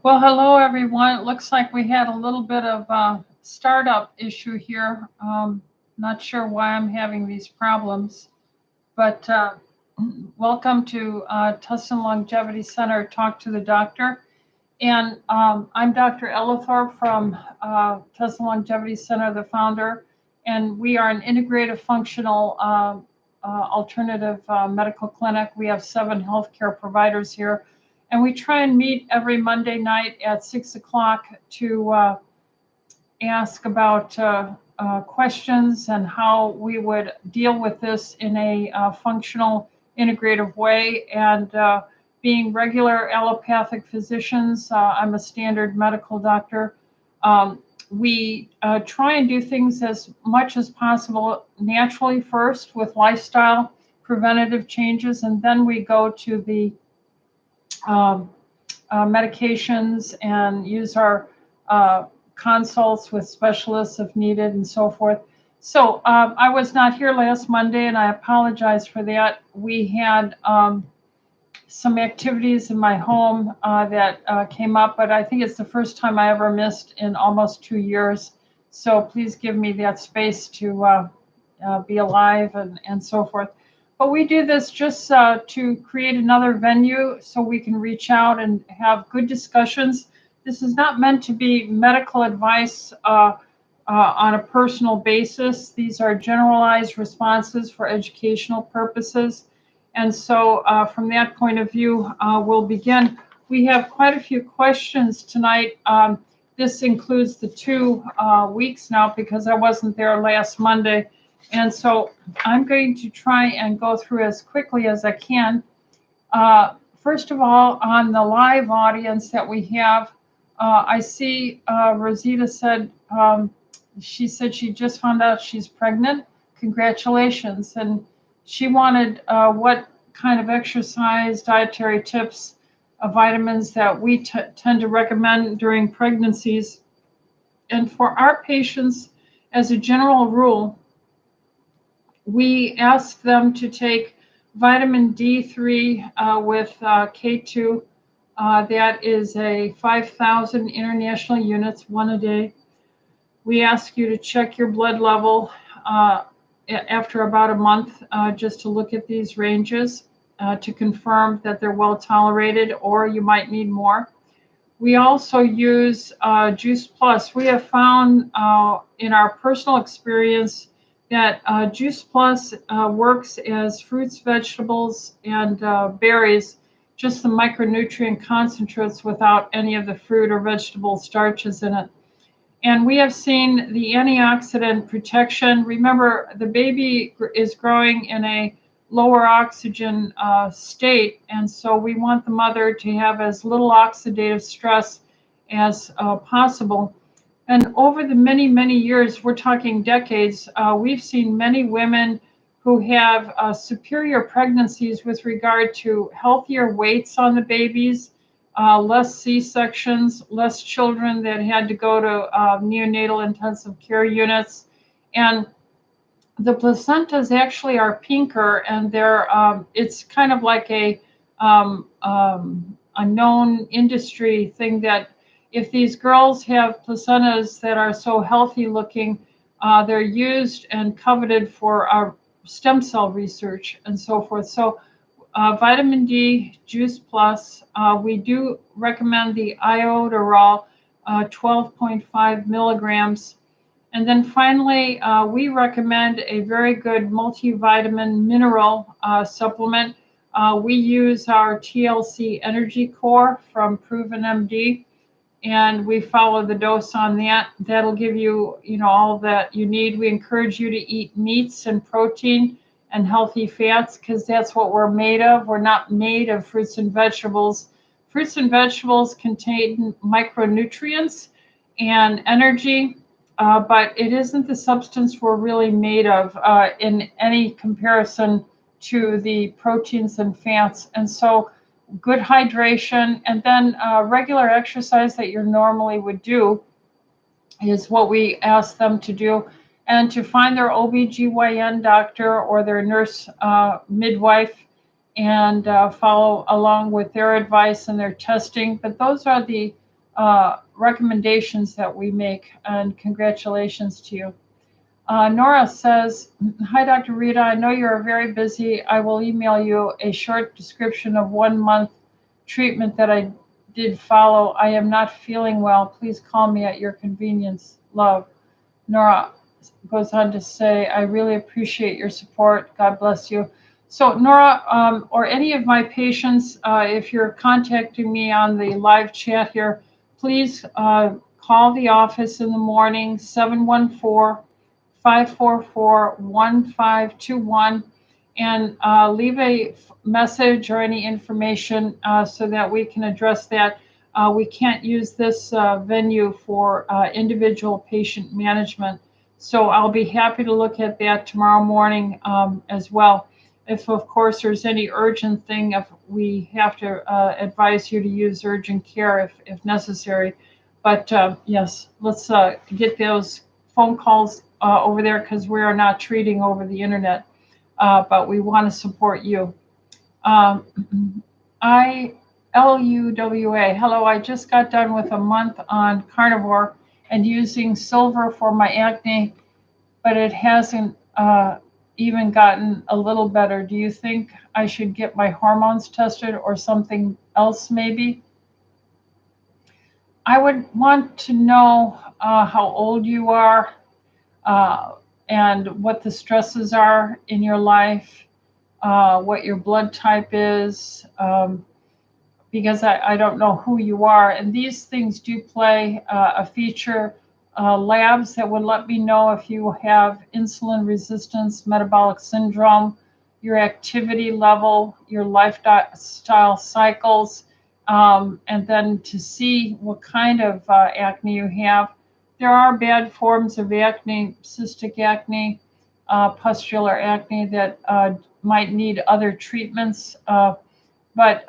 Well, hello everyone. It looks like we had a little bit of a startup issue here. Not sure why I'm having these problems, but welcome to Tustin Longevity Center, Talk to the Doctor. And I'm Dr. Ella Thorpe from Tustin Longevity Center, the founder, and we are an integrative functional alternative medical clinic. We have 7 healthcare providers here, and we try and meet every Monday night at 6 o'clock to ask about questions and how we would deal with this in a functional, integrative way. And being regular allopathic physicians, I'm a standard medical doctor. We try and do things as much as possible naturally first with lifestyle preventative changes, and then we go to the um, medications and use our consults with specialists if needed and so forth. So I was not here last Monday, and I apologize for that. We had some activities in my home that came up, but I think it's the first time I ever missed in almost 2 years. So please give me that space to be alive and so forth. But we do this just to create another venue so we can reach out and have good discussions. This is not meant to be medical advice on a personal basis. These are generalized responses for educational purposes. And so, from that point of view, we'll begin. We have quite a few questions tonight. This includes the 2 weeks now because I wasn't there last Monday. And so I'm going to try and go through as quickly as I can. First of all, on the live audience that we have, I see Rosita said, she said she just found out she's pregnant. Congratulations. And she wanted what kind of exercise, dietary tips, vitamins that we tend to recommend during pregnancies. And for our patients, as a general rule, we ask them to take vitamin D3 with K2. That is a 5,000 international units, one a day. We ask you to check your blood level after about a month just to look at these ranges to confirm that they're well tolerated, or you might need more. We also use Juice Plus. We have found in our personal experience that Juice Plus works as fruits, vegetables, and berries, just the micronutrient concentrates without any of the fruit or vegetable starches in it. And we have seen the antioxidant protection. Remember, the baby is growing in a lower oxygen state, and so we want the mother to have as little oxidative stress as possible. And over the many, many years, we're talking decades, we've seen many women who have superior pregnancies with regard to healthier weights on the babies, less C-sections, less children that had to go to neonatal intensive care units. And the placentas actually are pinker, and they're it's kind of like a known industry thing that if these girls have placentas that are so healthy looking, they're used and coveted for our stem cell research and so forth. So vitamin D, Juice Plus. We do recommend the iodoral, 12.5 milligrams. And then finally, we recommend a very good multivitamin mineral supplement. We use our TLC Energy Core from Proven MD, and we follow the dose on that. That'll give you, all that you need. We encourage you to eat meats and protein and healthy fats because that's what we're made of. We're not made of fruits and vegetables. Fruits and vegetables contain micronutrients and energy, but it isn't the substance we're really made of in any comparison to the proteins and fats. And so good hydration, and then regular exercise that you normally would do is what we ask them to do, and to find their OBGYN doctor or their nurse midwife and follow along with their advice and their testing. But those are the recommendations that we make, and congratulations to you. Nora says, "Hi, Dr. Rita. I know you're very busy. I will email you a short description of 1 month treatment that I did follow. I am not feeling well. Please call me at your convenience. Love." Nora goes on to say, "I really appreciate your support. God bless you." So Nora, or any of my patients, if you're contacting me on the live chat here, please call the office in the morning, 714-544-1521, and leave a message or any information so that we can address that. We can't use this venue for individual patient management. So I'll be happy to look at that tomorrow morning as well. If, of course, there's any urgent thing, if we have to advise you to use urgent care if necessary. But yes, let's get those phone calls over there, because we are not treating over the internet, but we want to support you. LUWA, hello, I just got done with a month on carnivore and using silver for my acne, but it hasn't even gotten a little better. Do you think I should get my hormones tested or something else maybe? I would want to know how old you are and what the stresses are in your life, what your blood type is, because I don't know who you are. And these things do play a feature. Labs that would let me know if you have insulin resistance, metabolic syndrome, your activity level, your lifestyle cycles, and then to see what kind of acne you have. There are bad forms of acne, cystic acne, pustular acne that might need other treatments. But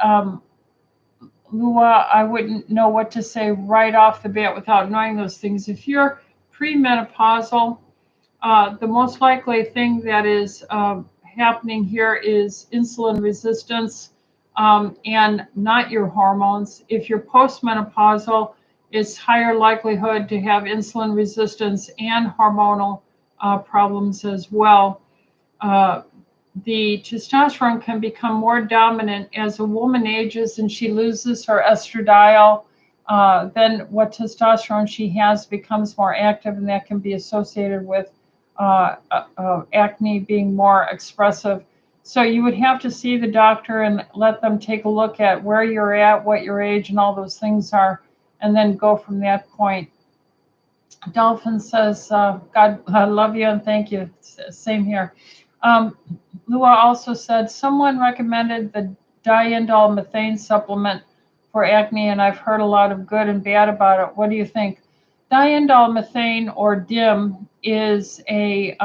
Lua, I wouldn't know what to say right off the bat without knowing those things. If you're premenopausal, the most likely thing that is happening here is insulin resistance and not your hormones. If you're postmenopausal, it's higher likelihood to have insulin resistance and hormonal problems as well. The testosterone can become more dominant as a woman ages and she loses her estradiol. Then what testosterone she has becomes more active, and that can be associated with acne being more expressive. So you would have to see the doctor and let them take a look at where you're at, what your age and all those things are, and then go from that point. Dolphin says, God, I love you and thank you. Same here. Lua also said, someone recommended the diindol methane supplement for acne, and I've heard a lot of good and bad about it. What do you think? Diindol methane, or DIM, is a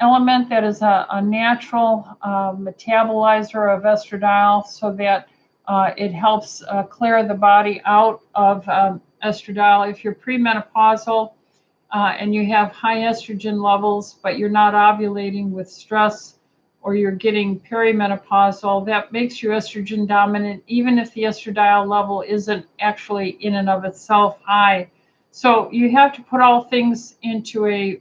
element that is a natural metabolizer of estradiol, so that it helps clear the body out of estradiol. If you're premenopausal and you have high estrogen levels, but you're not ovulating with stress, or you're getting perimenopausal, that makes you estrogen dominant, even if the estradiol level isn't actually in and of itself high. So you have to put all things into a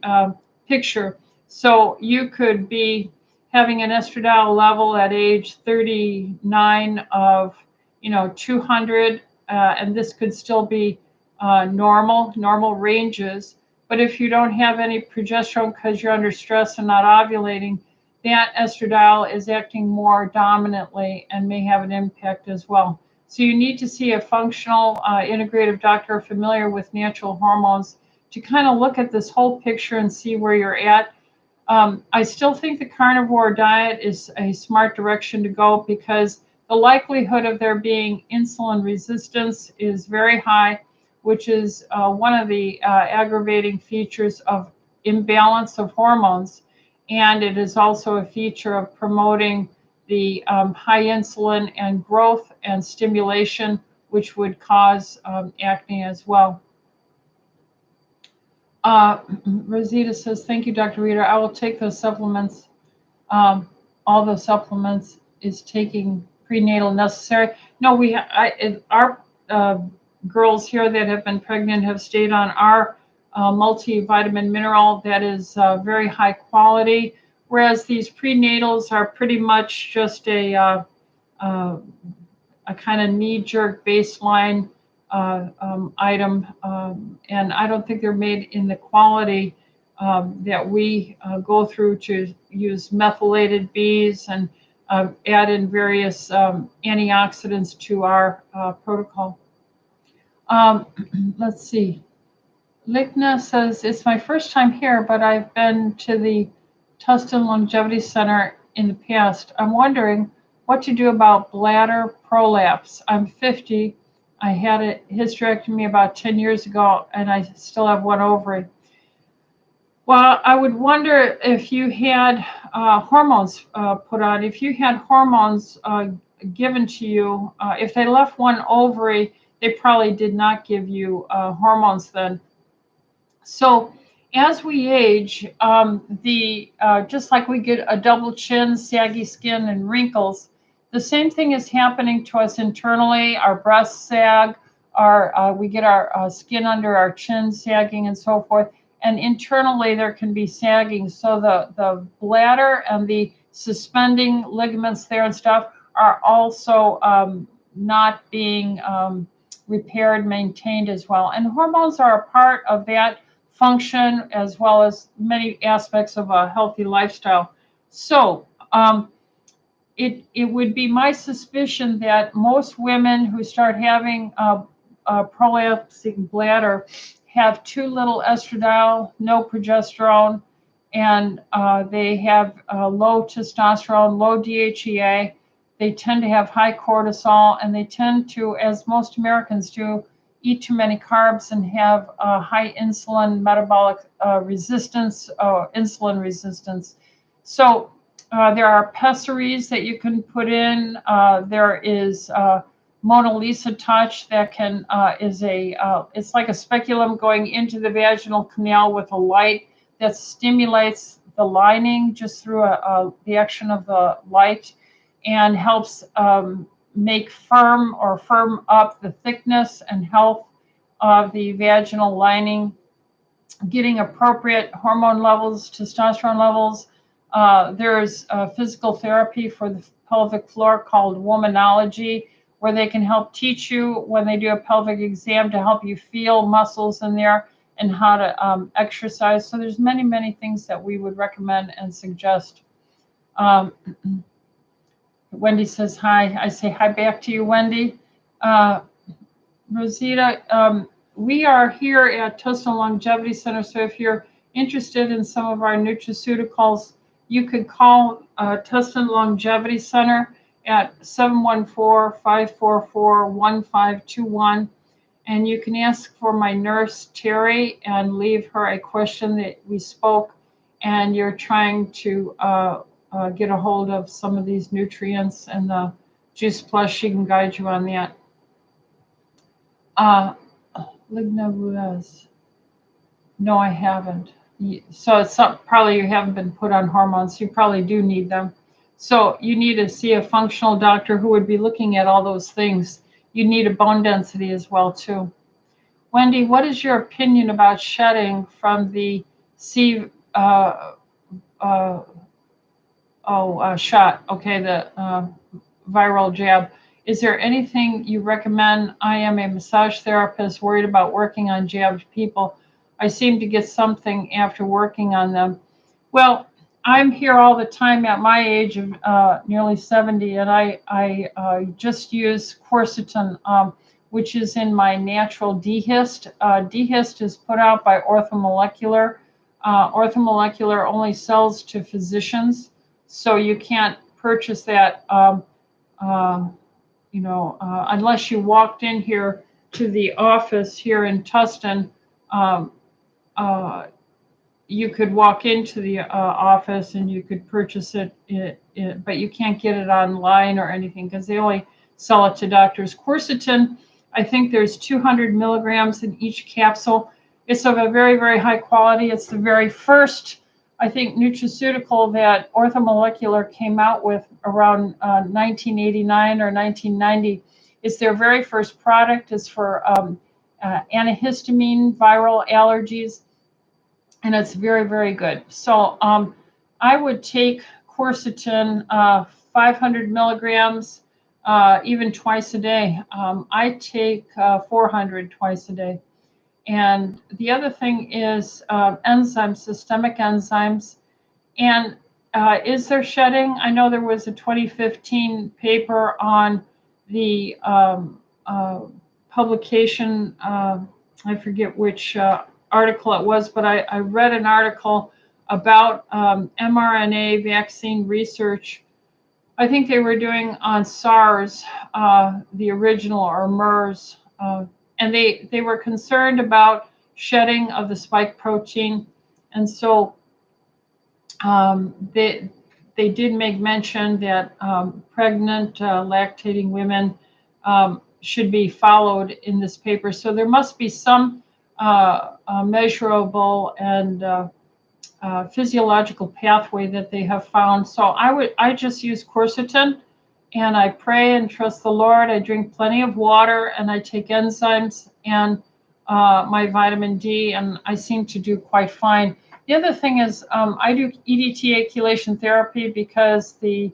picture. So you could be having an estradiol level at age 39 of 200, and this could still be normal ranges. But if you don't have any progesterone because you're under stress and not ovulating, that estradiol is acting more dominantly and may have an impact as well. So you need to see a functional integrative doctor familiar with natural hormones to kind of look at this whole picture and see where you're at. I still think the carnivore diet is a smart direction to go, because the likelihood of there being insulin resistance is very high, which is one of the aggravating features of imbalance of hormones. And it is also a feature of promoting the high insulin and growth and stimulation, which would cause acne as well. Rosita says, thank you, Dr. Rita. I will take those supplements. All those supplements is taking prenatal necessary. No, our girls here that have been pregnant have stayed on our multivitamin mineral that is very high quality, whereas these prenatals are pretty much just uh, a kind of knee-jerk baseline item, and I don't think they're made in the quality that we go through to use methylated bees and add in various antioxidants to our protocol. Um, let's see. Ligna says, it's my first time here, but I've been to the Tustin Longevity Center in the past. I'm wondering what to do about bladder prolapse. I'm 50. I had a hysterectomy about 10 years ago, and I still have one ovary. Well, I would wonder if you had hormones put on. If you had hormones given to you, if they left one ovary, they probably did not give you hormones then. So as we age, just like we get a double chin, saggy skin, and wrinkles, the same thing is happening to us internally. Our breasts sag, we get our skin under our chin sagging, and so forth. And internally, there can be sagging. So the bladder and the suspending ligaments there and stuff are also not being repaired, maintained as well. And hormones are a part of that function, as well as many aspects of a healthy lifestyle. So it would be my suspicion that most women who start having a prolapsing bladder have too little estradiol, no progesterone, and they have low testosterone, low DHEA. They tend to have high cortisol, and they tend to, as most Americans do, eat too many carbs and have high insulin metabolic resistance, insulin resistance. So there are pessaries that you can put in. There is Mona Lisa Touch that can it's like a speculum going into the vaginal canal with a light that stimulates the lining just through the action of the light, and helps make firm up the thickness and health of the vaginal lining, getting appropriate hormone levels, testosterone levels. There's physical therapy for the pelvic floor called Womanology, where they can help teach you when they do a pelvic exam to help you feel muscles in there and how to exercise. So there's many, many things that we would recommend and suggest. Wendy says hi. I say hi back to you, Wendy. Rosita, we are here at Tustin Longevity Center, so if you're interested in some of our nutraceuticals, you could call Tustin Longevity Center at 714-544-1521, and you can ask for my nurse, Terry, and leave her a question that we spoke, and you're trying to get a hold of some of these nutrients, and the Juice Plus, she can guide you on that. Ligna Ruiz. No, I haven't. So it's probably you haven't been put on hormones. You probably do need them. So you need to see a functional doctor who would be looking at all those things. You need a bone density as well, too. Wendy, what is your opinion about shedding from the shot? Okay, the viral jab. Is there anything you recommend? I am a massage therapist worried about working on jabbed people. I seem to get something after working on them. Well, I'm here all the time at my age of nearly 70, and I just use quercetin, which is in my natural DHIST. DHIST is put out by Orthomolecular. Orthomolecular only sells to physicians, so you can't purchase that unless you walked in here to the office here in Tustin. You could walk into the office and you could purchase it, but you can't get it online or anything because they only sell it to doctors. Quercetin, I think there's 200 milligrams in each capsule. It's of a very, very high quality. It's the very first, I think, nutraceutical that Orthomolecular came out with around 1989 or 1990. It's their very first product. It's for antihistamine, viral allergies, and it's very, very good. So I would take quercetin, 500 milligrams, even twice a day. I take 400 twice a day. And the other thing is enzymes, systemic enzymes. And is there shedding? I know there was a 2015 paper on the publication, I forget which article it was, but I read an article about mRNA vaccine research. I think they were doing on SARS, the original, or MERS, and they were concerned about shedding of the spike protein. And so they did make mention that pregnant, lactating women should be followed in this paper. So there must be some measurable and physiological pathway that they have found. So I just use quercetin, and I pray and trust the Lord. I drink plenty of water, and I take enzymes and my vitamin D, and I seem to do quite fine. The other thing is I do EDTA chelation therapy because the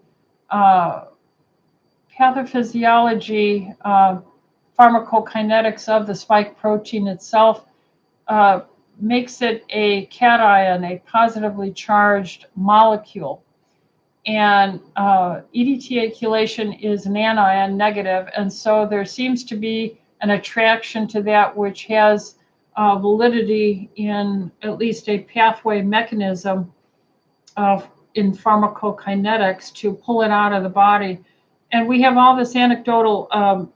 pathophysiology, pharmacokinetics of the spike protein itself makes it a cation, a positively charged molecule. And EDTA chelation is an anion, negative, and so there seems to be an attraction to that which has validity in at least a pathway mechanism in pharmacokinetics to pull it out of the body. And we have all this anecdotal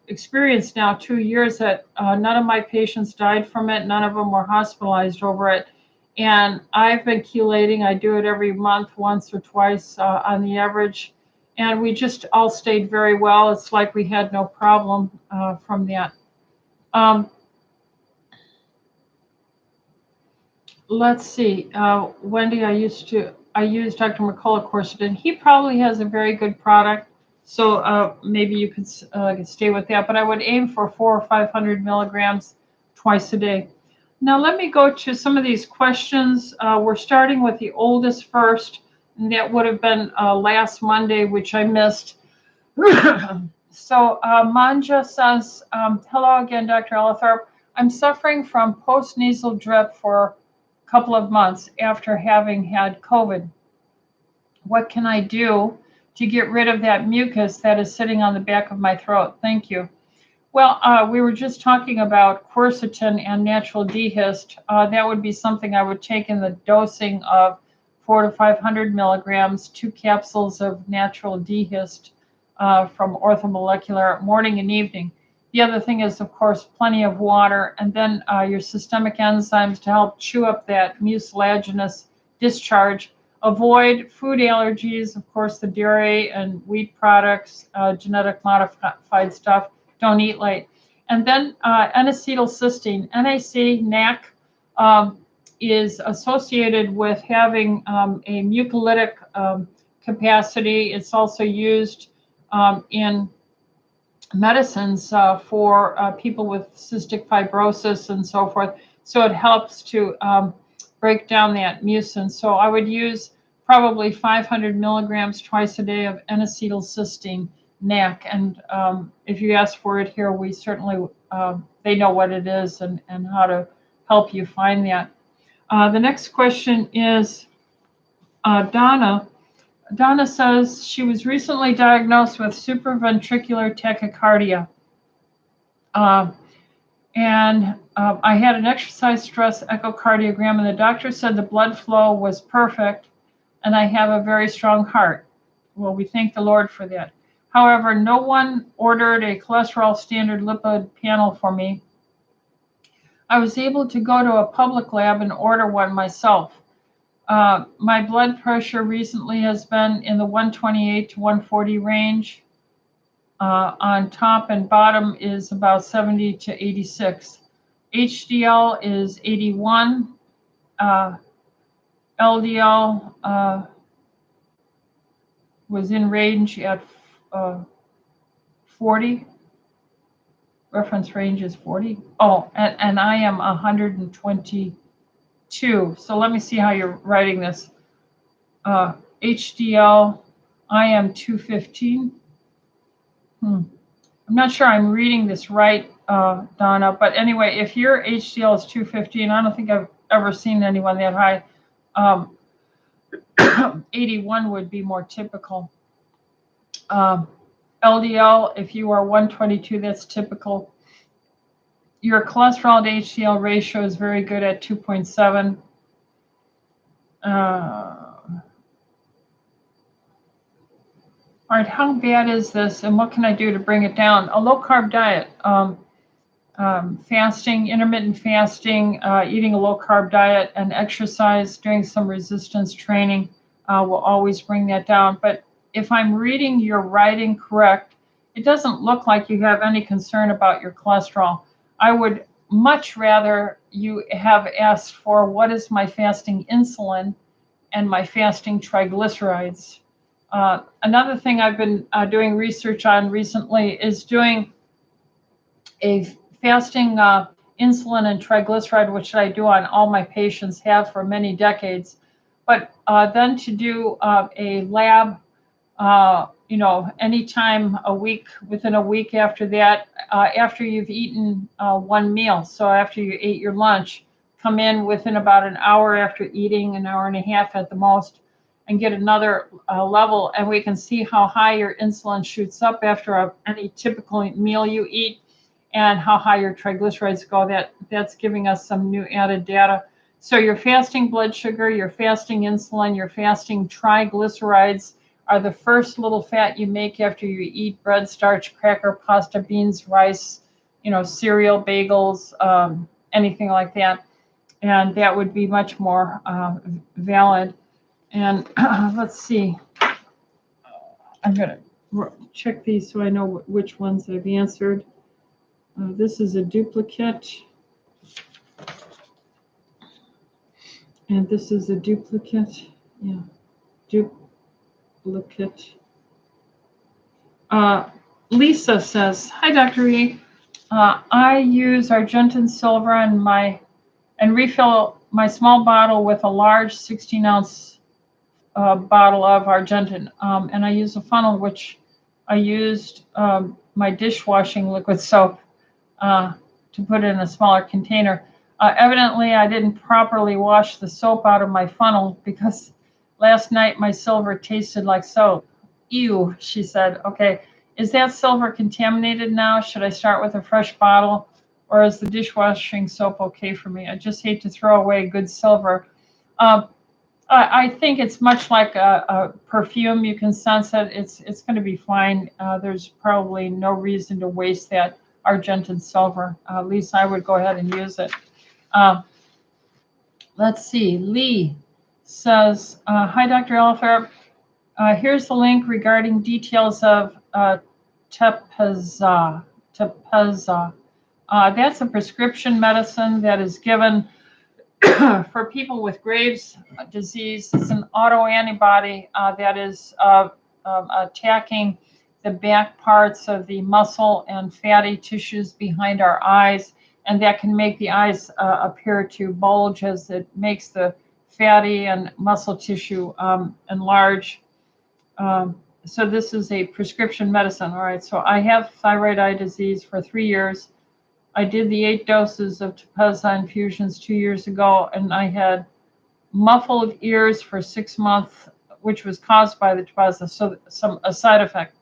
experience now, 2 years, that none of my patients died from it. None of them were hospitalized over it. And I've been chelating. I do it every month, once or twice on the average. And we just all stayed very well. It's like we had no problem from that. Let's see. Wendy, I used Dr. McCullough quercetin. He probably has a very good product. So maybe you could stay with that. But I would aim for 400 or 500 milligrams twice a day. Now let me go to some of these questions. We're starting with the oldest first, and that would have been last Monday, which I missed. So Manja says, hello again, Dr. Ellithorpe. I'm suffering from post-nasal drip for a couple of months after having had COVID. What can I do to get rid of that mucus that is sitting on the back of my throat? Thank you. Well, we were just talking about quercetin and natural dehist. That would be something I would take in the dosing of 400 to 500 milligrams, 2 capsules of natural dehist from orthomolecular, morning and evening. The other thing is, of course, plenty of water, and then your systemic enzymes to help chew up that mucilaginous discharge. Avoid food allergies, of course, the dairy and wheat products, genetic modified stuff. Don't eat late. And then N-acetylcysteine, NAC, is associated with having a mucolytic capacity. It's also used in medicines for people with cystic fibrosis and so forth. So it helps to break down that mucin. So I would use probably 500 milligrams twice a day of N-acetylcysteine, NAC. And if you ask for it here, we certainly, they know what it is and how to help you find that. The next question is Donna. Donna says she was recently diagnosed with supraventricular tachycardia. And I had an exercise stress echocardiogram, and the doctor said the blood flow was perfect, and I have a very strong heart. Well, we thank the Lord for that. However, no one ordered a cholesterol standard lipid panel for me. I was able to go to a public lab and order one myself. My blood pressure recently has been in the 128 to 140 range. On top and bottom is about 70 to 86. HDL is 81. LDL was in range at 40. reference range is 40. Oh, and I am 122. So let me see how you're writing this. HDL, I am 215. I'm not sure I'm reading this right, Donna, but anyway, if your HDL is 215, I don't think I've ever seen anyone that high. 81 would be more typical. LDL, if you are 122, that's typical. Your cholesterol to HDL ratio is very good at 2.7. All right, how bad is this, and what can I do to bring it down? A low-carb diet, fasting, intermittent fasting, eating a low-carb diet, and exercise, doing some resistance training will always bring that down. But if I'm reading your writing correct, it doesn't look like you have any concern about your cholesterol. I would much rather you have asked for what is my fasting insulin and my fasting triglycerides. Another thing I've been doing research on recently is doing a fasting insulin and triglyceride, which I do on all my patients, have for many decades. But then to do a lab, anytime a week, within a week after that, after you've eaten one meal. So after you ate your lunch, come in within about an hour after eating, an hour and a half at the most, and get another level, and we can see how high your insulin shoots up after any typical meal you eat, and how high your triglycerides go. That's giving us some new added data. So your fasting blood sugar, your fasting insulin, your fasting triglycerides are the first little fat you make after you eat bread, starch, cracker, pasta, beans, rice, cereal, bagels, anything like that. And that would be much more valid. And let's see. I'm going to check these so I know which ones I've answered. This is a duplicate. And this is a duplicate. Yeah, duplicate. Lisa says, "Hi, Dr. E. I use Argentyn Silver and refill my small bottle with a large 16-ounce bottle of Argentyn. And I use a funnel, which I used my dishwashing liquid soap to put in a smaller container. Evidently, I didn't properly wash the soap out of my funnel because last night my silver tasted like soap." Ew, she said. Okay, is that silver contaminated now? Should I start with a fresh bottle, or is the dishwashing soap okay for me? I just hate to throw away good silver. I think it's much like a perfume. You can sense it. It's going to be fine. There's probably no reason to waste that Argentyn silver. At least I would go ahead and use it. Let's see. Lee says, "Hi, Dr. Ellithorpe. Here's the link regarding details of Tepezza. Tepezza. That's a prescription medicine that is given for people with Graves' disease. It's an autoantibody that is attacking the back parts of the muscle and fatty tissues behind our eyes, and that can make the eyes appear to bulge as it makes the fatty and muscle tissue enlarge. So this is a prescription medicine. All right, so I have thyroid eye disease for 3 years. I did the 8 doses of Tepezza infusions 2 years ago, and I had muffled ears for 6 months, which was caused by the Tepezza. So a side effect.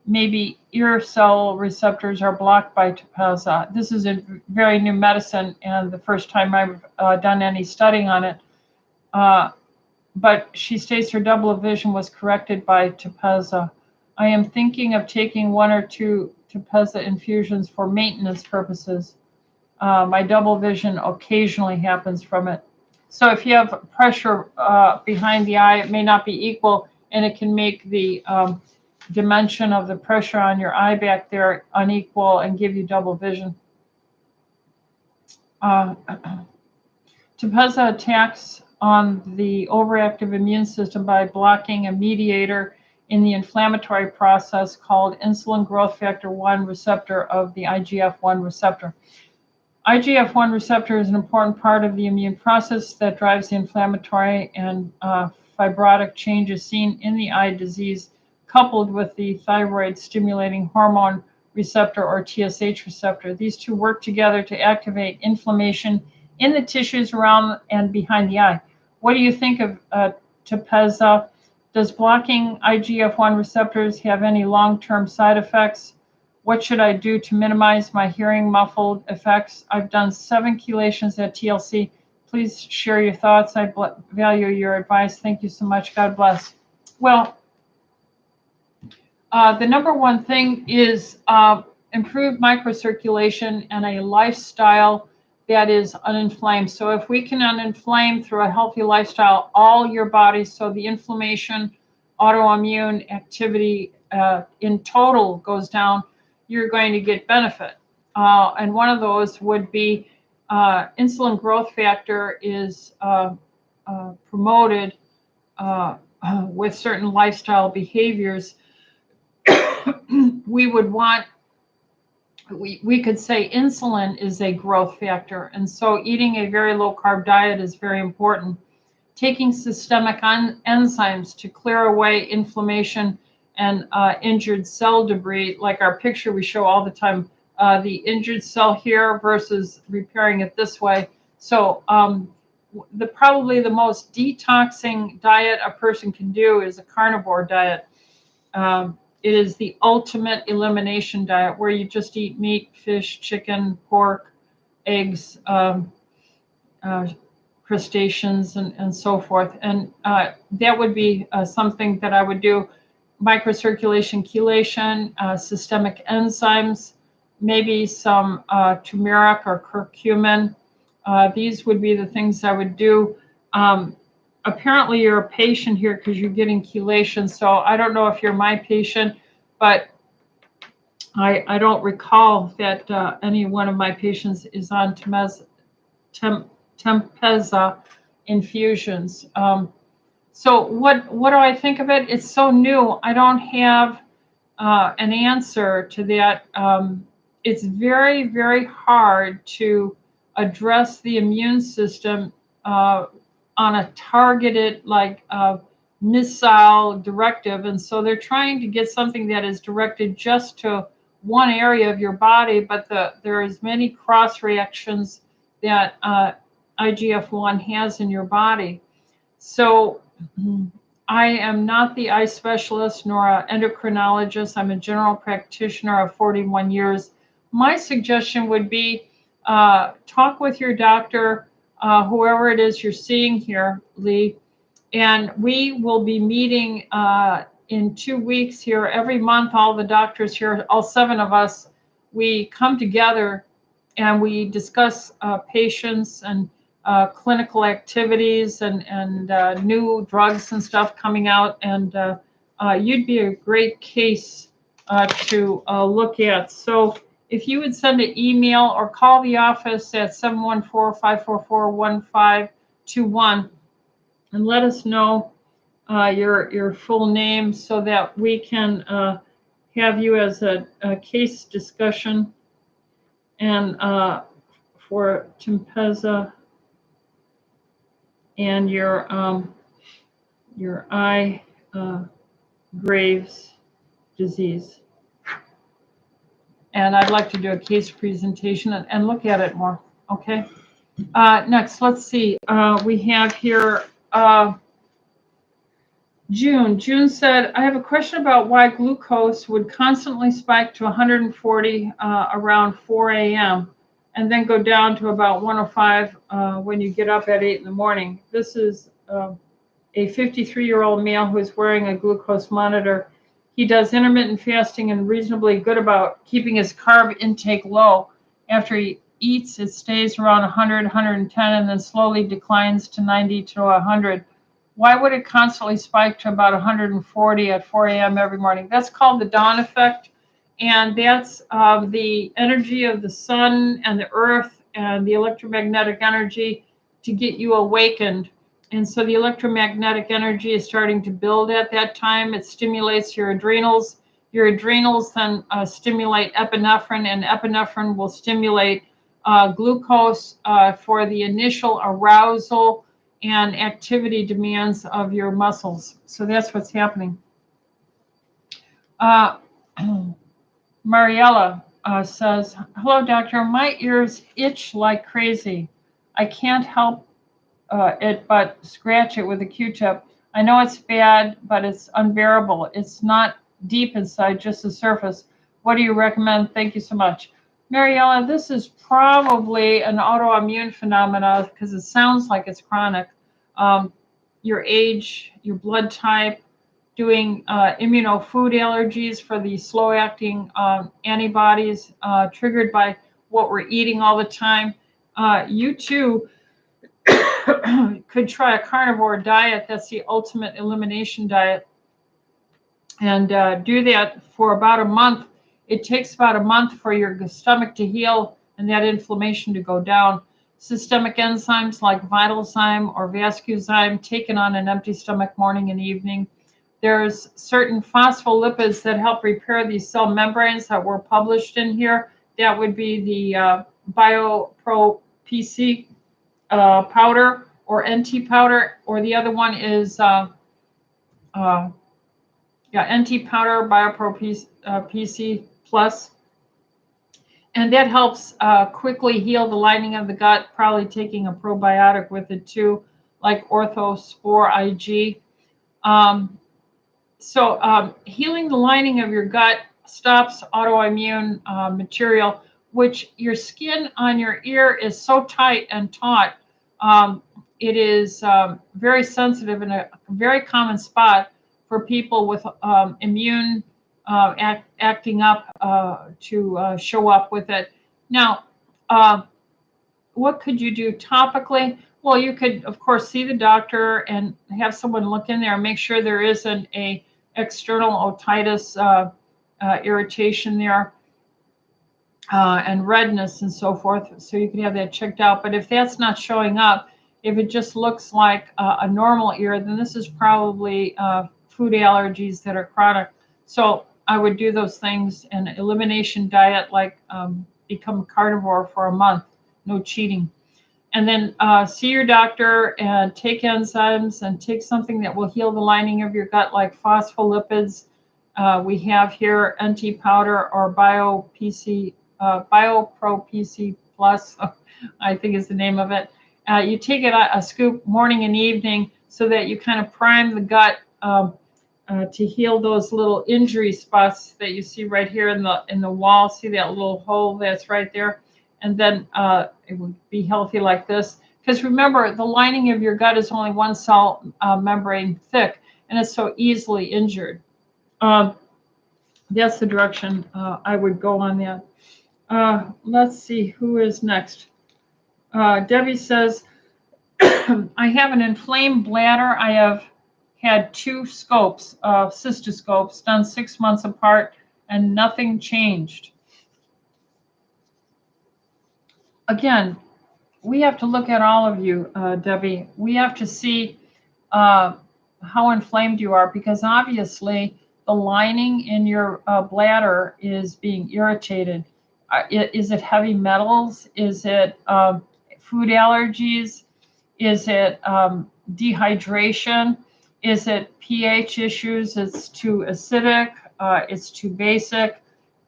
Maybe ear cell receptors are blocked by Tepezza. This is a very new medicine, and the first time I've done any studying on it. But she states her double vision was corrected by Tepezza. I am thinking of taking 1 or 2 Tepezza infusions for maintenance purposes. My double vision occasionally happens from it. So if you have pressure behind the eye, it may not be equal, and it can make the dimension of the pressure on your eye back there unequal and give you double vision. Tepezza attacks on the overactive immune system by blocking a mediator in the inflammatory process called insulin growth factor 1 receptor of the IGF-1 receptor. IGF-1 receptor is an important part of the immune process that drives the inflammatory and fibrotic changes seen in the eye disease, coupled with the thyroid stimulating hormone receptor or TSH receptor. These two work together to activate inflammation in the tissues around and behind the eye. What do you think of Tepezza? Does blocking IGF-1 receptors have any long-term side effects? What should I do to minimize my hearing muffled effects? I've done 7 chelations at TLC. Please share your thoughts. I value your advice. Thank you so much. God bless. Well, the number one thing is improved microcirculation and a lifestyle that is uninflamed. So if we can uninflame through a healthy lifestyle, all your body, so the inflammation, autoimmune activity in total goes down, you're going to get benefit. And one of those would be insulin growth factor is promoted with certain lifestyle behaviors. We would want, we could say insulin is a growth factor. And so eating a very low carb diet is very important. Taking systemic enzymes to clear away inflammation and injured cell debris, like our picture we show all the time, the injured cell here versus repairing it this way. So probably the most detoxing diet a person can do is a carnivore diet. It is the ultimate elimination diet where you just eat meat, fish, chicken, pork, eggs, crustaceans, and so forth. And that would be something that I would do. Microcirculation, chelation, systemic enzymes, maybe some turmeric or curcumin. These would be the things I would do. Apparently you're a patient here because you're getting chelation. So I don't know if you're my patient, but I don't recall that any one of my patients is on Tepezza infusions. So what do I think of it? It's so new. I don't have an answer to that. It's very, very hard to address the immune system on a targeted, like missile directive. And so they're trying to get something that is directed just to one area of your body, but there is many cross reactions that IGF-1 has in your body. So I am not the eye specialist nor an endocrinologist. I'm a general practitioner of 41 years. My suggestion would be talk with your doctor, whoever it is you're seeing here, Lee, and we will be meeting in 2 weeks here. Every month, all the doctors here, all 7 of us, we come together and we discuss patients and clinical activities and new drugs and stuff coming out. And you'd be a great case to look at. So if you would send an email or call the office at 714-544-1521 and let us know your full name so that we can have you as a case discussion and for Tepezza and your eye Graves disease. And I'd like to do a case presentation and look at it more. Okay. Next, let's see. We have here June. June said, I have a question about why glucose would constantly spike to 140 around 4 a.m. and then go down to about 105 when you get up at 8 in the morning. This is a 53-year-old male who is wearing a glucose monitor. He does intermittent fasting and reasonably good about keeping his carb intake low. After he eats, it stays around 100, 110, and then slowly declines to 90 to 100. Why would it constantly spike to about 140 at 4 a.m. every morning? That's called the dawn effect. And that's the energy of the sun and the earth and the electromagnetic energy to get you awakened. And so the electromagnetic energy is starting to build at that time. It stimulates your adrenals. Your adrenals then stimulate epinephrine, and epinephrine will stimulate glucose for the initial arousal and activity demands of your muscles. So that's what's happening. Mariella says, hello, doctor. My ears itch like crazy. I can't help it but scratch it with a Q-tip. I know it's bad, but it's unbearable. It's not deep inside, just the surface. What do you recommend? Thank you so much. Mariella, this is probably an autoimmune phenomena because it sounds like it's chronic. Your age, your blood type, doing immunofood allergies for the slow-acting antibodies triggered by what we're eating all the time. You too could try a carnivore diet. That's the ultimate elimination diet. And do that for about a month. It takes about a month for your stomach to heal and that inflammation to go down. Systemic enzymes like Vitalzyme or Vascuzyme taken on an empty stomach morning and evening. There's certain phospholipids that help repair these cell membranes that were published in here. That would be the BioPro PC powder or NT powder, or the other one is NT powder, BioPro PC Plus. And that helps quickly heal the lining of the gut, probably taking a probiotic with it too, like Orthospore IG. Healing the lining of your gut stops autoimmune material, which your skin on your ear is so tight and taut. It is very sensitive and a very common spot for people with immune acting up to show up with it. Now, what could you do topically? Well, you could, of course, see the doctor and have someone look in there and make sure there isn't a external otitis irritation there and redness and so forth. So you can have that checked out. But if that's not showing up, if it just looks like a normal ear, then this is probably food allergies that are chronic. So I would do those things, an elimination diet, like become carnivore for a month, no cheating. And then see your doctor and take enzymes and take something that will heal the lining of your gut, like phospholipids. We have here NT powder or BioPro PC Plus, I think is the name of it. You take it a scoop morning and evening so that you kind of prime the gut to heal those little injury spots that you see right here in the wall. See that little hole that's right there? And then it would be healthy like this. Because remember, the lining of your gut is only one cell membrane thick, and it's so easily injured. That's the direction I would go on that. Let's see, who is next? Debbie says, I have an inflamed bladder. I have had 2 scopes, cystoscopes, done 6 months apart, and nothing changed. Again, we have to look at all of you, Debbie. We have to see how inflamed you are, because obviously the lining in your bladder is being irritated. Is it heavy metals? Is it food allergies? Is it dehydration? Is it pH issues? It's too acidic? It's too basic?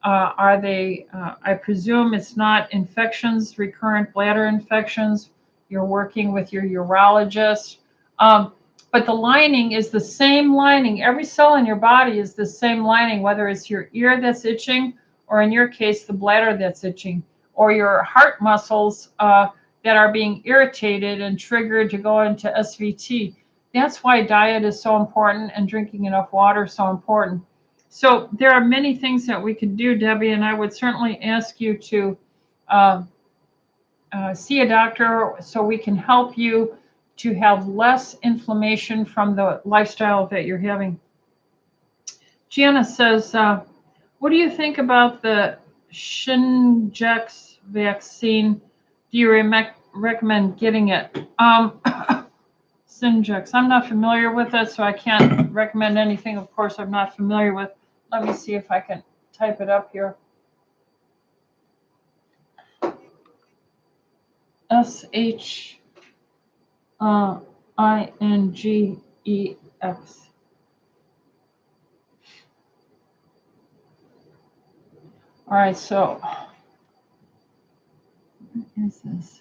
Are they, I presume it's not infections, recurrent bladder infections. You're working with your urologist. But the lining is the same lining. Every cell in your body is the same lining, whether it's your ear that's itching, or in your case, the bladder that's itching, or your heart muscles that are being irritated and triggered to go into SVT. That's why diet is so important and drinking enough water is so important. So there are many things that we could do, Debbie, and I would certainly ask you to see a doctor so we can help you to have less inflammation from the lifestyle that you're having. Gianna says, what do you think about the Shingrix vaccine? Do you recommend getting it? Syngex. I'm not familiar with it, so I can't recommend anything, of course, I'm not familiar with. Let me see if I can type it up here. SHINGEX. All right, so what is this?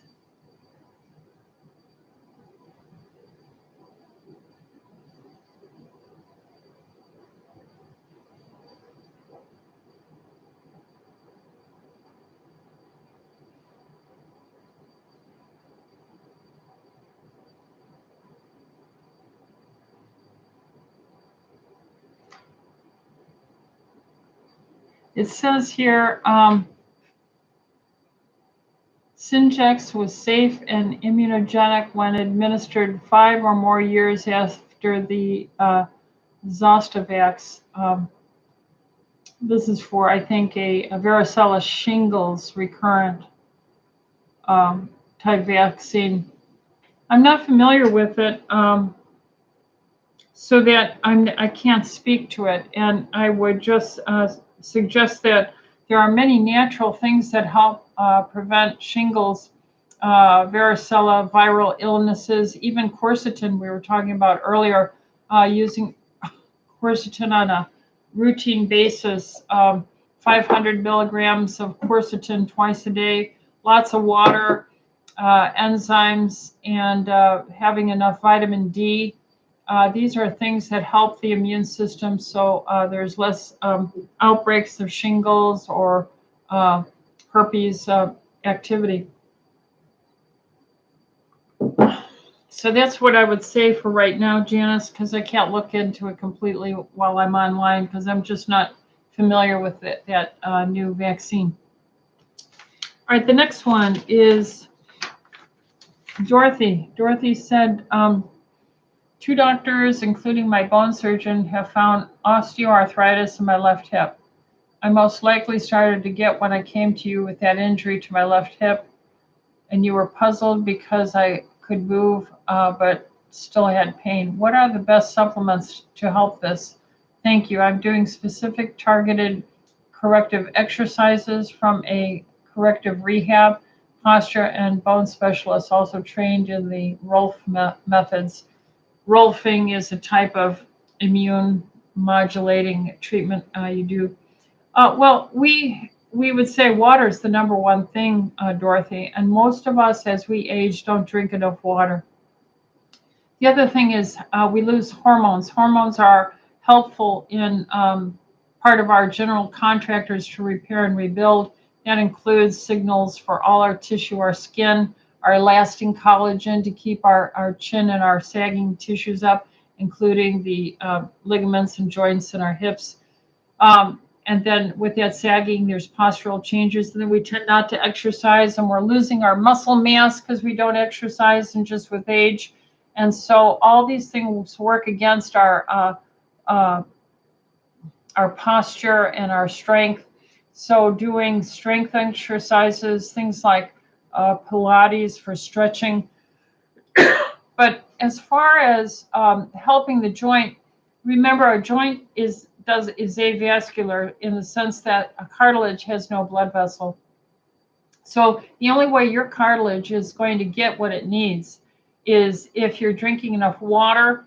It says here, Syngex was safe and immunogenic when administered 5 or more years after the Zostavax. This is for, I think, a varicella shingles recurrent type vaccine. I'm not familiar with it, so that I can't speak to it. And I would just suggest that there are many natural things that help prevent shingles, varicella, viral illnesses, even quercetin we were talking about earlier, using quercetin on a routine basis, 500 milligrams of quercetin twice a day, lots of water, enzymes, and having enough vitamin D. These are things that help the immune system, so there's less outbreaks of shingles or herpes activity. So that's what I would say for right now, Janice, because I can't look into it completely while I'm online because I'm just not familiar with that new vaccine. All right, the next one is Dorothy. Dorothy said, 2 doctors, including my bone surgeon, have found osteoarthritis in my left hip. I most likely started to get when I came to you with that injury to my left hip, and you were puzzled because I could move, but still had pain. What are the best supplements to help this? Thank you. I'm doing specific targeted corrective exercises from a corrective rehab, posture, and bone specialist, also trained in the Rolf methods. Rolfing is a type of immune modulating treatment you do. Well, we would say water is the number one thing, Dorothy, and most of us as we age don't drink enough water. The other thing is we lose hormones. Hormones are helpful in part of our general contractors to repair and rebuild. That includes signals for all our tissue, our skin, our elastin collagen to keep our chin and our sagging tissues up, including the ligaments and joints in our hips. And then with that sagging, there's postural changes. And then we tend not to exercise, and we're losing our muscle mass because we don't exercise, and just with age. And so all these things work against our posture and our strength. So doing strength exercises, things like Pilates for stretching. But as far as helping the joint, remember our joint is avascular in the sense that a cartilage has no blood vessel. So the only way your cartilage is going to get what it needs is if you're drinking enough water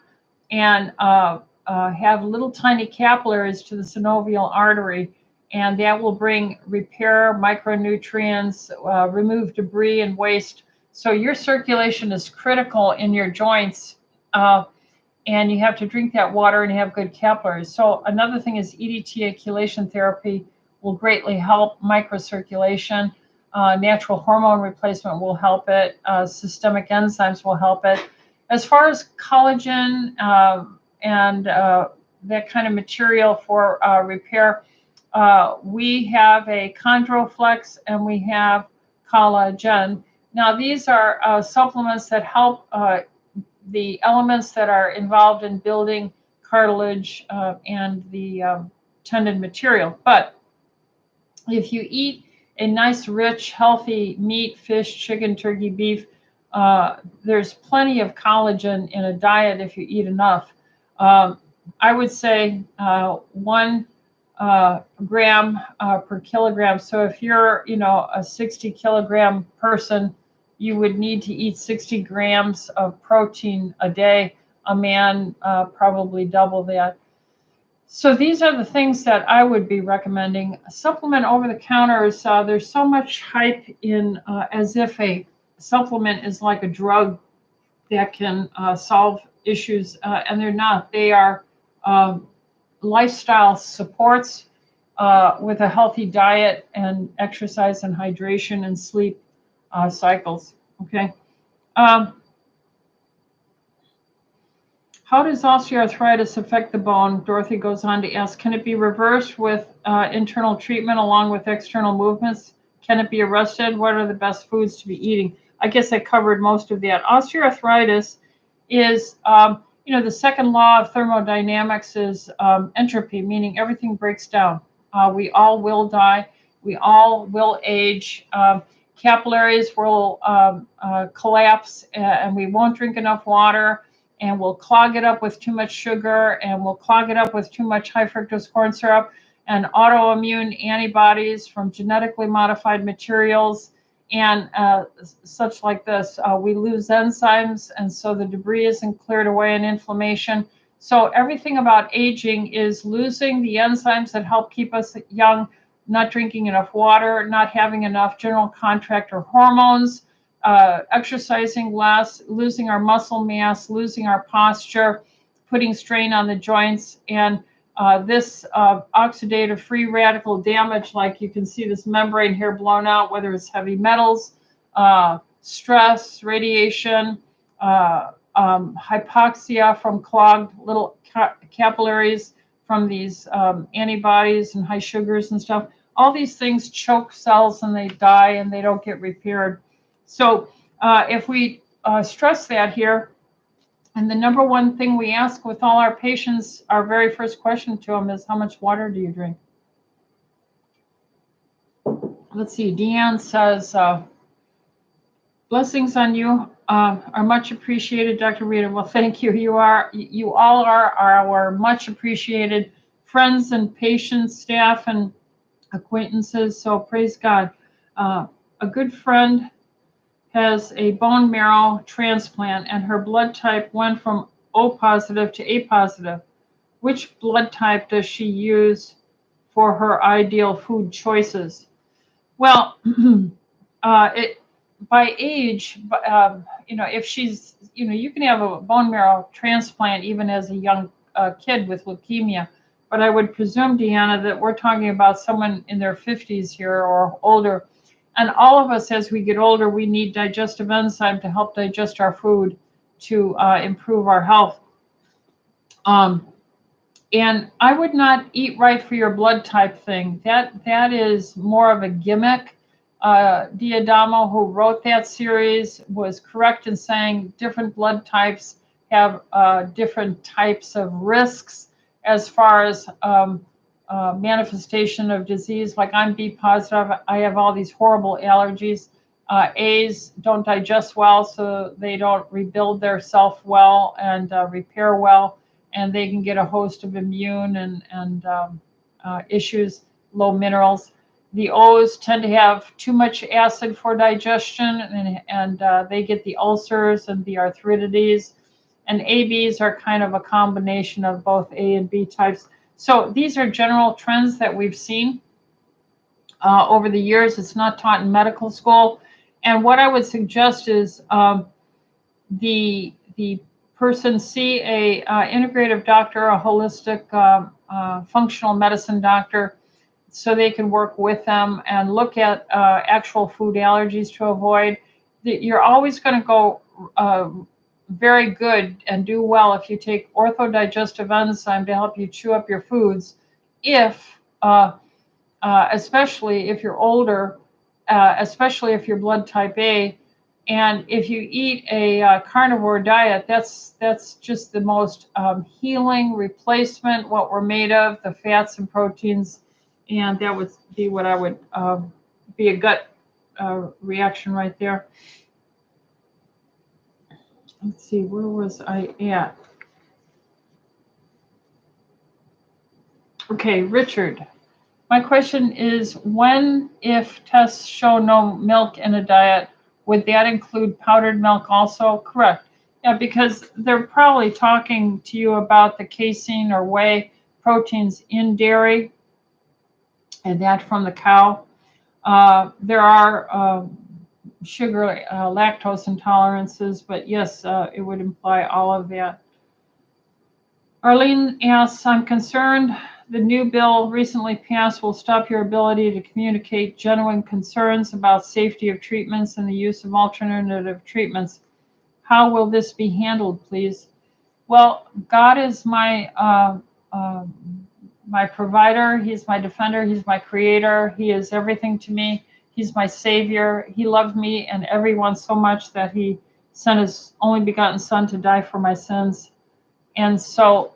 and have little tiny capillaries to the synovial artery, and that will bring repair, micronutrients, remove debris and waste. So your circulation is critical in your joints, and you have to drink that water and have good capillaries. So another thing is EDTA chelation therapy will greatly help microcirculation. Natural hormone replacement will help it. Systemic enzymes will help it. As far as collagen and that kind of material for repair, we have a Chondroflex and we have collagen. Now these are supplements that help the elements that are involved in building cartilage and the tendon material. But if you eat a nice, rich, healthy meat, fish, chicken, turkey, beef, there's plenty of collagen in a diet if you eat enough. I would say 1 gram per kilogram. So if you're, a 60-kilogram person, you would need to eat 60 grams of protein a day. A man probably double that. So these are the things that I would be recommending. Supplement over the counters, there's so much hype in as if a supplement is like a drug that can solve issues, and they're not. They are lifestyle supports with a healthy diet and exercise and hydration and sleep cycles. Okay. How does osteoarthritis affect the bone? Dorothy goes on to ask, can it be reversed with internal treatment along with external movements? Can it be arrested? What are the best foods to be eating? I guess I covered most of that. Osteoarthritis is, the second law of thermodynamics is entropy, meaning everything breaks down. We all will die. We all will age. Capillaries will collapse, and we won't drink enough water, and we'll clog it up with too much sugar, and we'll clog it up with too much high fructose corn syrup, and autoimmune antibodies from genetically modified materials, and such like this. We lose enzymes, and so the debris isn't cleared away in inflammation. So everything about aging is losing the enzymes that help keep us young, not drinking enough water, not having enough general contractor hormones, exercising less, losing our muscle mass, losing our posture, putting strain on the joints, and this oxidative free radical damage, like you can see this membrane here blown out, whether it's heavy metals, stress, radiation, hypoxia from clogged little capillaries from these antibodies and high sugars and stuff. All these things choke cells and they die and they don't get repaired. So if we stress that here, and the number one thing we ask with all our patients, our very first question to them is, how much water do you drink? Let's see, Deanne says, blessings on you are much appreciated, Dr. Rita. Well, thank you. You all are our much appreciated friends and patients, staff, and acquaintances. So praise God. A good friend has a bone marrow transplant, and her blood type went from O positive to A positive. Which blood type does she use for her ideal food choices? Well, by age, if she's, you can have a bone marrow transplant even as a young kid with leukemia. But I would presume, Deanna, that we're talking about someone in their 50s here or older. And all of us, as we get older, we need digestive enzyme to help digest our food to improve our health. And I would not eat right for your blood type thing. That is more of a gimmick. Diadamo, who wrote that series, was correct in saying different blood types have different types of risks as far as manifestation of disease. Like I'm B positive, I have all these horrible allergies. A's don't digest well, so they don't rebuild their self well and repair well, and they can get a host of immune and issues, low minerals. The O's tend to have too much acid for digestion, and they get the ulcers and the arthritides. And ABs are kind of a combination of both A and B types. So these are general trends that we've seen over the years. It's not taught in medical school. And what I would suggest is the person see a integrative doctor, a holistic functional medicine doctor, so they can work with them and look at actual food allergies to avoid. You're always going to go very good and do well if you take orthodigestive enzyme to help you chew up your foods, especially if you're older, especially if you're blood type A. And if you eat a carnivore diet, that's just the most healing replacement, what we're made of, the fats and proteins. And that would be what I would be a gut reaction right there. let's see, where was I at? Okay, Richard. My question is, when, if tests show no milk in a diet, would that include powdered milk also? Correct. Yeah, because they're probably talking to you about the casein or whey proteins in dairy and that from the cow. There are sugar, lactose intolerances, but yes, it would imply all of that. Arlene asks, I'm concerned the new bill recently passed will stop your ability to communicate genuine concerns about safety of treatments and the use of alternative treatments. How will this be handled, please? Well, God is my provider. He's my defender. He's my creator. He is everything to me. He's my savior. He loved me and everyone so much that he sent his only begotten son to die for my sins. And so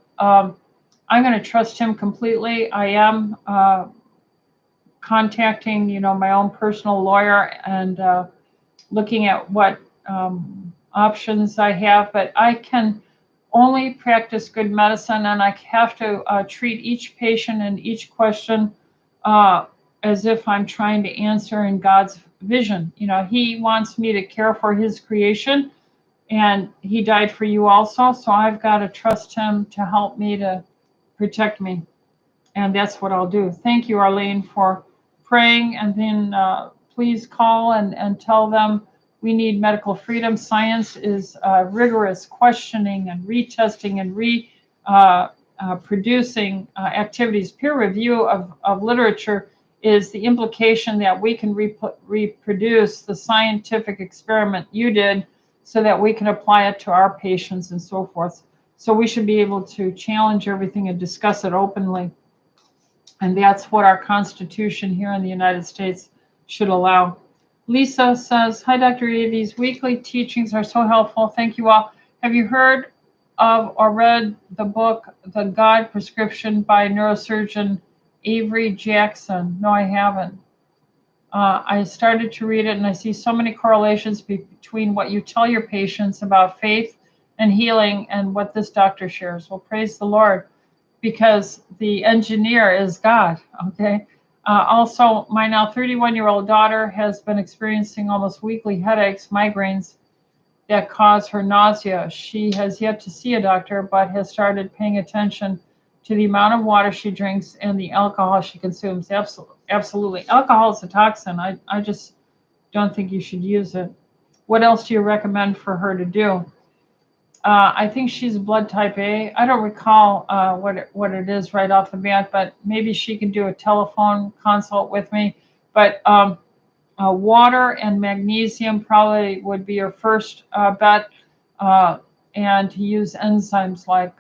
I'm going to trust him completely. I am contacting, my own personal lawyer and looking at what options I have, but I can only practice good medicine, and I have to treat each patient and each question as if I'm trying to answer in God's vision. He wants me to care for his creation, and he died for you also, so I've got to trust him to help me to protect me. And that's what I'll do. Thank you, Arlene, for praying. And then please call and tell them we need medical freedom. Science is rigorous questioning and retesting and producing activities. Peer review of literature is the implication that we can reproduce the scientific experiment you did so that we can apply it to our patients and so forth. So we should be able to challenge everything and discuss it openly. And that's what our Constitution here in the United States should allow. Lisa says, hi, Dr. E. These weekly teachings are so helpful. Thank you all. Have you heard of or read the book, The God Prescription by neurosurgeon Avery Jackson? No, I haven't. I started to read it, and I see so many correlations between what you tell your patients about faith and healing and what this doctor shares. Well, praise the Lord, because the engineer is God, okay? Also, my now 31-year-old daughter has been experiencing almost weekly headaches, migraines that cause her nausea. She has yet to see a doctor, but has started paying attention to the amount of water she drinks and the alcohol she consumes. Absolutely. Alcohol is a toxin. I just don't think you should use it. What else do you recommend for her to do? I think she's blood type A. I don't recall what it is right off the bat, but maybe she can do a telephone consult with me. But water and magnesium probably would be your first bet, and to use enzymes like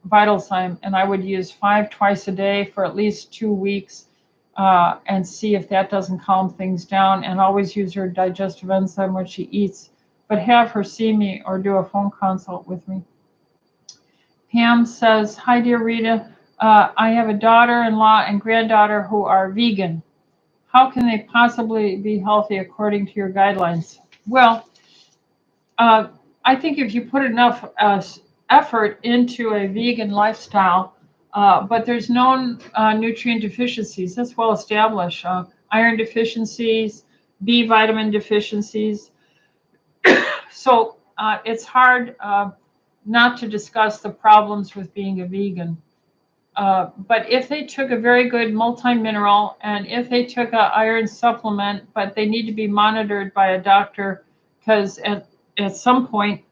Vitalzyme, and I would use 5 twice a day for at least 2 weeks and see if that doesn't calm things down, and always use her digestive enzyme when she eats, but have her see me or do a phone consult with me. Pam says, hi, dear Rita. I have a daughter-in-law and granddaughter who are vegan. How can they possibly be healthy according to your guidelines? Well, I think if you put enough effort into a vegan lifestyle, but there's known nutrient deficiencies, that's well established. Iron deficiencies, B vitamin deficiencies. So it's hard not to discuss the problems with being a vegan. But if they took a very good multi-mineral, and if they took an iron supplement, but they need to be monitored by a doctor, because at some point,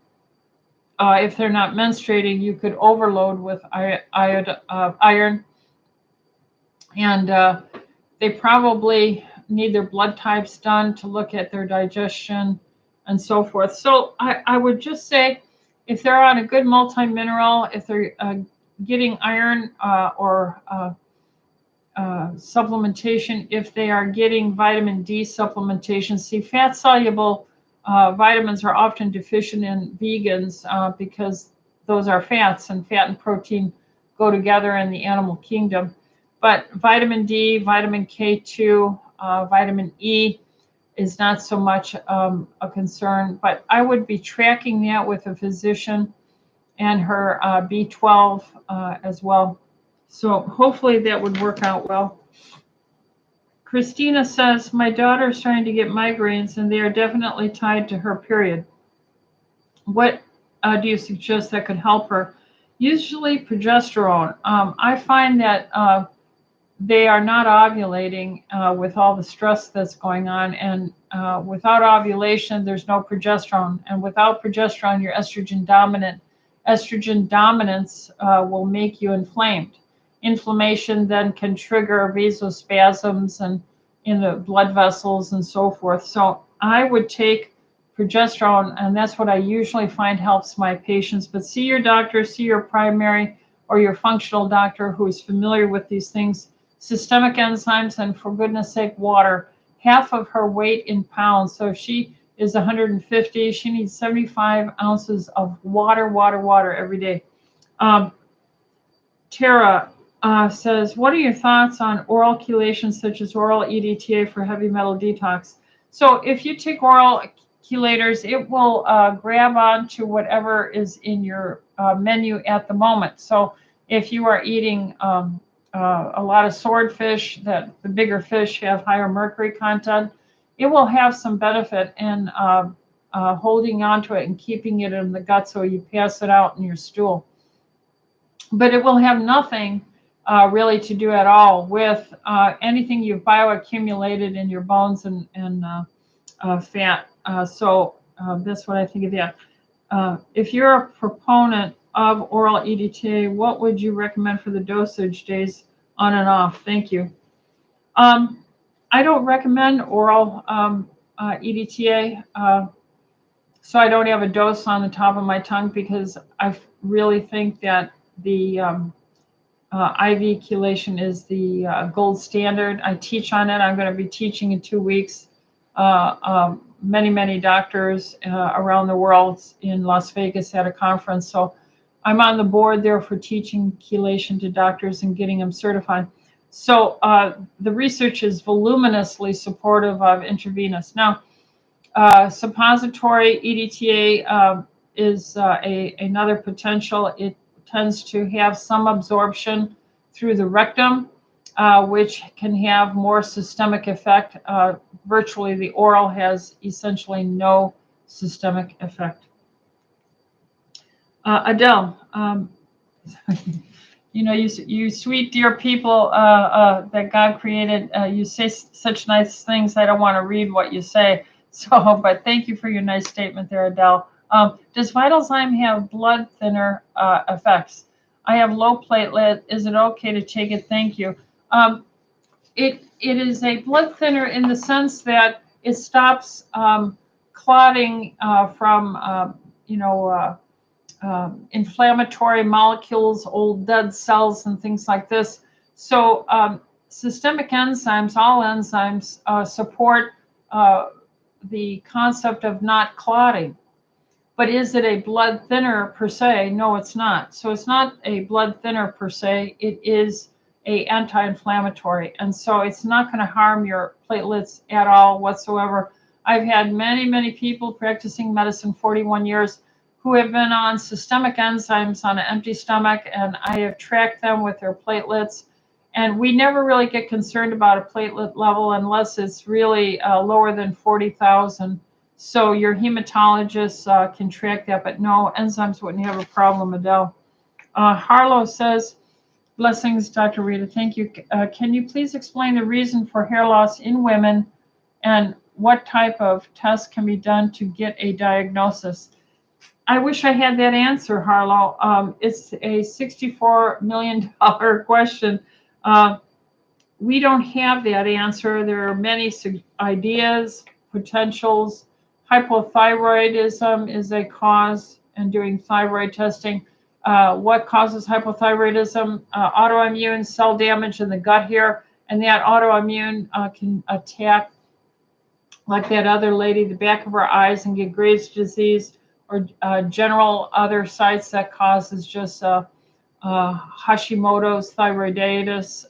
if they're not menstruating, you could overload with iron. And they probably need their blood types done to look at their digestion and so forth. So I would just say, if they're on a good multi-mineral, if they're getting iron or supplementation, if they are getting vitamin D supplementation. See, fat-soluble vitamins are often deficient in vegans because those are fats, and fat and protein go together in the animal kingdom. But vitamin D, vitamin K2, vitamin E, is not so much a concern, but I would be tracking that with a physician and her B12 as well. So hopefully that would work out well. Christina says, my daughter is trying to get migraines and they are definitely tied to her period. What do you suggest that could help her? Usually progesterone. I find that they are not ovulating with all the stress that's going on. And without ovulation, there's no progesterone. And without progesterone, you're estrogen dominant. Estrogen dominance will make you inflamed. Inflammation then can trigger vasospasms and in the blood vessels and so forth. So I would take progesterone, and that's what I usually find helps my patients. But see your doctor, see your primary or your functional doctor who is familiar with these things. Systemic enzymes, and for goodness sake, water. Half of her weight in pounds. So if she is 150, she needs 75 ounces of water every day. Tara says, what are your thoughts on oral chelation such as oral EDTA for heavy metal detox? So if you take oral chelators, it will grab onto whatever is in your menu at the moment. So if you are eating a lot of swordfish, that the bigger fish have higher mercury content, it will have some benefit in holding onto it and keeping it in the gut so you pass it out in your stool. But it will have nothing really to do at all with anything you've bioaccumulated in your bones and fat. So that's what I think of that. If you're a proponent of oral EDTA, what would you recommend for the dosage days on and off? Thank you. I don't recommend oral EDTA, so I don't have a dose on the top of my tongue because I really think that the IV chelation is the gold standard. I teach on it. I'm going to be teaching in 2 weeks. Many doctors around the world in Las Vegas at a conference. So I'm on the board there for teaching chelation to doctors and getting them certified. So the research is voluminously supportive of intravenous. Now, suppository EDTA is another potential. It tends to have some absorption through the rectum, which can have more systemic effect. Virtually, the oral has essentially no systemic effect. Adele, you know, you sweet dear people that God created, you say such nice things. I don't want to read what you say. So, but thank you for your nice statement there, Adele. Does Vitalzyme have blood thinner effects? I have low platelet. Is it okay to take it? Thank you. It is a blood thinner in the sense that it stops clotting from inflammatory molecules, old dead cells, and things like this. So systemic enzymes, all enzymes, support the concept of not clotting. But is it a blood thinner per se? No, it's not. So it's not a blood thinner per se. It is a anti-inflammatory. And so it's not going to harm your platelets at all whatsoever. I've had many people practicing medicine 41 years who have been on systemic enzymes on an empty stomach, and I have tracked them with their platelets. And we never really get concerned about a platelet level unless it's really lower than 40,000. So your hematologist can track that, but no, enzymes wouldn't have a problem, Adele. Harlow says, blessings, Dr. Rita, thank you. Can you please explain the reason for hair loss in women and what type of test can be done to get a diagnosis? I wish I had that answer, Harlow. It's a $64 million question. We don't have that answer. There are many ideas, potentials. Hypothyroidism is a cause, and doing thyroid testing. What causes hypothyroidism? Autoimmune cell damage in the gut here, and that autoimmune can attack, like that other lady, the back of her eyes and get Graves' disease, or general other sites that causes just Hashimoto's thyroiditis.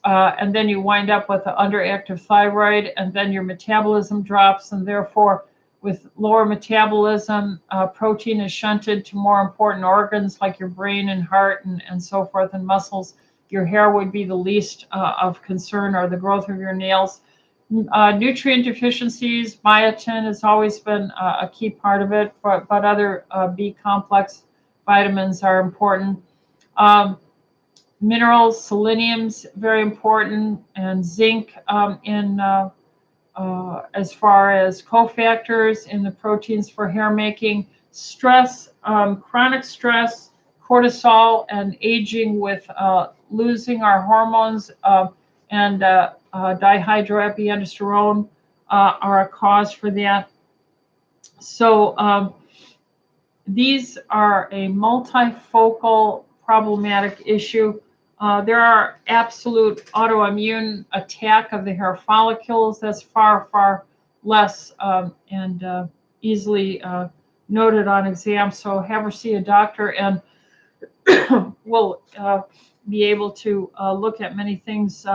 and then you wind up with an underactive thyroid, and then your metabolism drops, and therefore, with lower metabolism, protein is shunted to more important organs like your brain and heart and so forth, and muscles. Your hair would be the least of concern, or the growth of your nails. Nutrient deficiencies, biotin has always been a key part of it, but other B complex vitamins are important. Minerals, selenium's very important, and zinc in as far as cofactors in the proteins for hair making. Stress, chronic stress, cortisol, and aging with losing our hormones and dihydroepiandrosterone are a cause for that. So these are a multifocal problematic issue. There are absolute autoimmune attack of the hair follicles. That's far, far less and easily noted on exam. So have her see a doctor, and we'll be able to look at many things.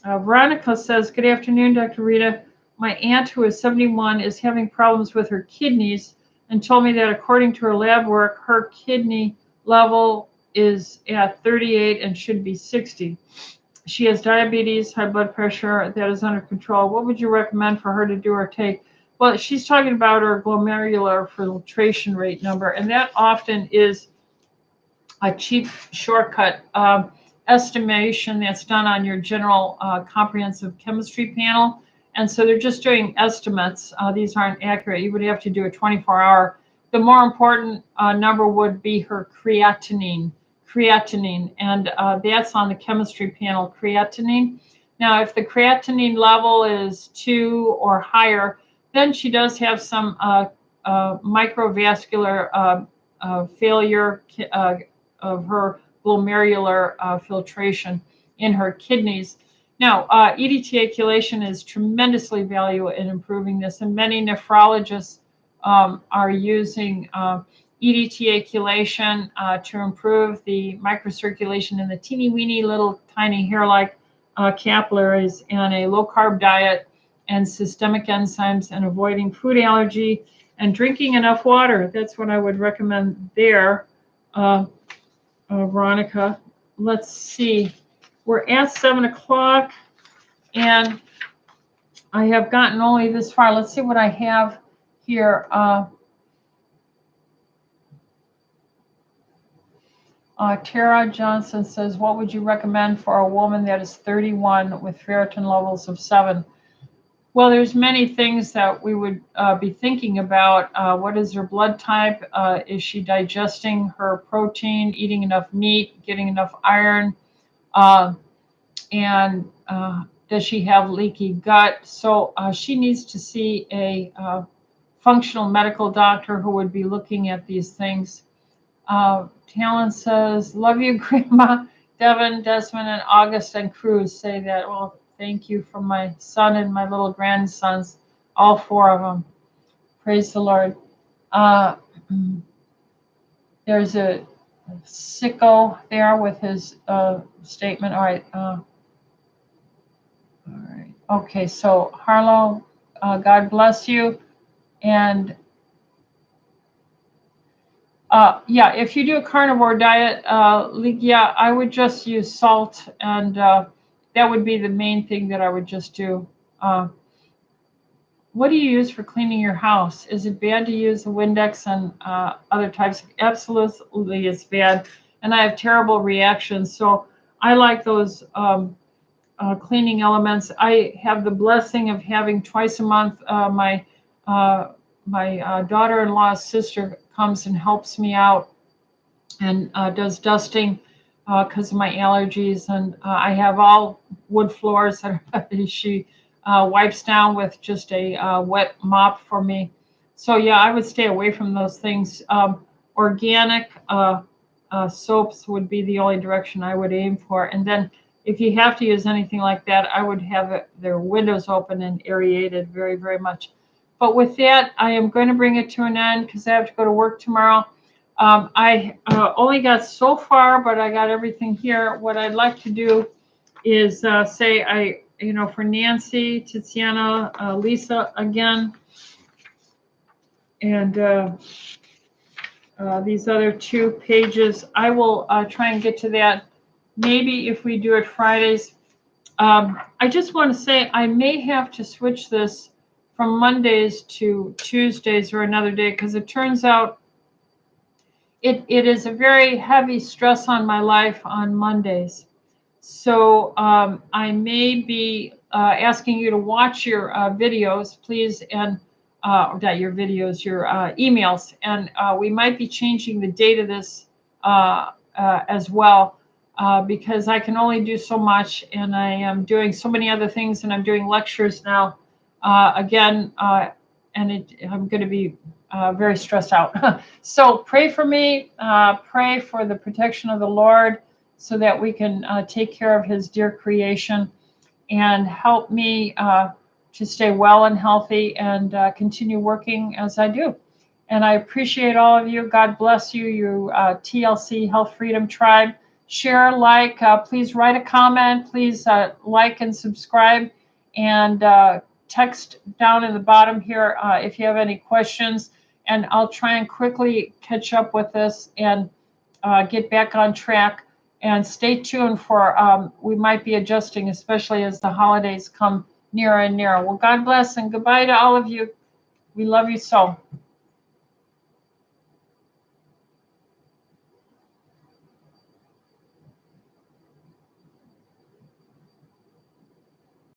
Veronica says, good afternoon, Dr. Rita. My aunt, who is 71, is having problems with her kidneys and told me that according to her lab work, her kidney level is at 38 and should be 60. She has diabetes, high blood pressure that is under control. What would you recommend for her to do or take? Well, she's talking about her glomerular filtration rate number, and that often is a cheap shortcut estimation that's done on your general comprehensive chemistry panel. And so they're just doing estimates. These aren't accurate. You would have to do a 24-hour. The more important number would be her creatinine, and that's on the chemistry panel, creatinine. Now, if the creatinine level is 2 or higher, then she does have some microvascular failure of her glomerular filtration in her kidneys. Now, EDTA chelation is tremendously valuable in improving this, and many nephrologists are using EDTA chelation to improve the microcirculation in the teeny weeny little tiny hair-like capillaries, and a low-carb diet and systemic enzymes, and avoiding food allergy and drinking enough water. That's what I would recommend there, Veronica. Let's see. We're at 7 o'clock, and I have gotten only this far. Let's see what I have here. Tara Johnson says, what would you recommend for a woman that is 31 with ferritin levels of 7? Well, there's many things that we would be thinking about. What is her blood type? Is she digesting her protein, eating enough meat, getting enough iron? And does she have leaky gut? So she needs to see a functional medical doctor who would be looking at these things. Talon says, love you, Grandma. Devin, Desmond, and August, and Cruz say that. Well, thank you from my son and my little grandsons, all 4 of them. Praise the Lord. There's a sicko there with his statement. All right. All right. Okay, so Harlow, God bless you. And yeah, if you do a carnivore diet, yeah, I would just use salt, and that would be the main thing that I would just do. What do you use for cleaning your house? Is it bad to use the Windex and other types? Absolutely, it's bad, and I have terrible reactions. So I like those cleaning elements. I have the blessing of having twice a month my daughter-in-law's sister comes and helps me out and does dusting because of my allergies, and I have all wood floors that she wipes down with just a wet mop for me. So yeah, I would stay away from those things. Organic soaps would be the only direction I would aim for. And then if you have to use anything like that, I would have their windows open and aerated very, very much. But with that, I am going to bring it to an end because I have to go to work tomorrow. I only got so far, but I got everything here. What I'd like to do is say for Nancy, Tiziana, Lisa again, and these other 2 pages. I will try and get to that. Maybe if we do it Fridays. I just want to say I may have to switch this from Mondays to Tuesdays or another day, because it turns out it is a very heavy stress on my life on Mondays. So I may be asking you to watch your videos, please, and not your videos, your emails, and we might be changing the date of this as well, because I can only do so much, and I am doing so many other things, and I'm doing lectures now again, and I'm going to be very stressed out. So pray for me, pray for the protection of the Lord, so that we can take care of his dear creation, and help me to stay well and healthy, and continue working as I do. And I appreciate all of you. God bless you, you TLC Health Freedom Tribe. Share, like, please write a comment, please like and subscribe, and text down in the bottom here if you have any questions. And I'll try and quickly catch up with this and get back on track. And stay tuned for, we might be adjusting, especially as the holidays come nearer and nearer. Well, God bless, and goodbye to all of you. We love you so.